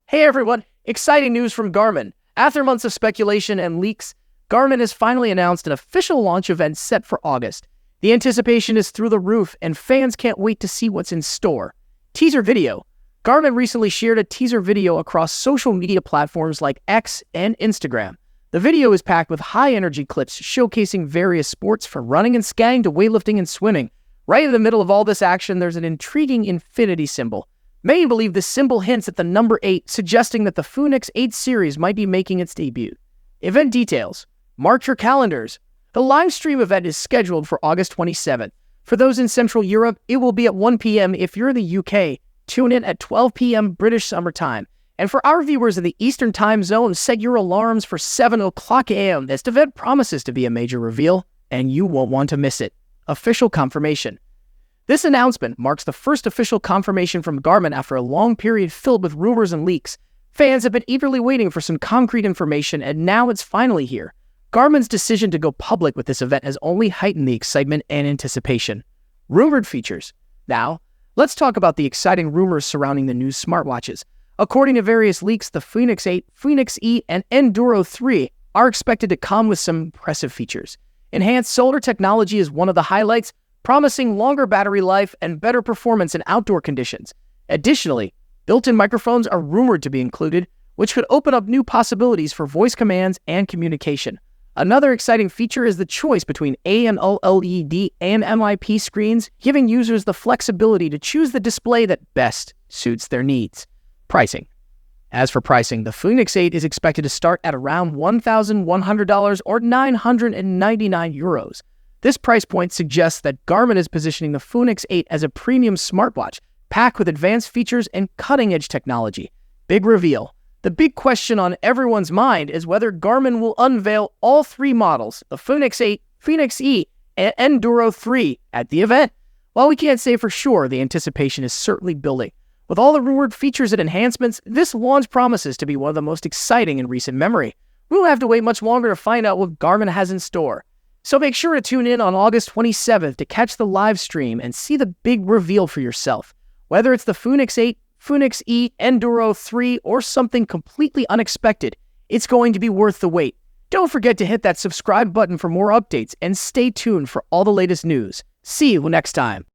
Hey everyone, exciting news from Garmin. After months of speculation and leaks, Garmin has finally announced an official launch event set for August. The anticipation is through the roof, and fans can't wait to see what's in store. Teaser video. Garmin recently shared a teaser video across social media platforms like X and Instagram. The video is packed with high-energy clips showcasing various sports from running and skiing to weightlifting and swimming. Right in the middle of all this action, there's an intriguing infinity symbol. Many believe this symbol hints at the number 8, suggesting that the Fenix 8 series might be making its debut. Event details. Mark your calendars. The livestream event is scheduled for August 27th. For those in Central Europe, it will be at 1 p.m. If you're in the UK, tune in at 12 p.m. British Summer Time. And for our viewers in the Eastern Time Zone, set your alarms for 7 o'clock a.m. This event promises to be a major reveal, and you won't want to miss it. Official confirmation. This announcement marks the first official confirmation from Garmin after a long period filled with rumors and leaks. Fans have been eagerly waiting for some concrete information, and now it's finally here. Garmin's decision to go public with this event has only heightened the excitement and anticipation. Rumored features. Now, let's talk about the exciting rumors surrounding the new smartwatches. According to various leaks, the Fenix 8, Fenix E, and Enduro 3 are expected to come with some impressive features. Enhanced solar technology is one of the highlights, promising longer battery life and better performance in outdoor conditions. Additionally, built-in microphones are rumored to be included, which could open up new possibilities for voice commands and communication. Another exciting feature is the choice between A and OLED and MIP screens, giving users the flexibility to choose the display that best suits their needs. Pricing. As for pricing, the Fenix 8 is expected to start at around $1,100 or €999. This price point suggests that Garmin is positioning the Fenix 8 as a premium smartwatch, packed with advanced features and cutting-edge technology. Big reveal. The big question on everyone's mind is whether Garmin will unveil all three models, the Fenix 8, Fenix E, and Enduro 3, at the event. While we can't say for sure, the anticipation is certainly building. With all the rumored features and enhancements, this launch promises to be one of the most exciting in recent memory. We won't have to wait much longer to find out what Garmin has in store. So make sure to tune in on August 27th to catch the live stream and see the big reveal for yourself. Whether it's the Fenix 8, Fenix E, Enduro 3, or something completely unexpected, it's going to be worth the wait. Don't forget to hit that subscribe button for more updates and stay tuned for all the latest news. See you next time.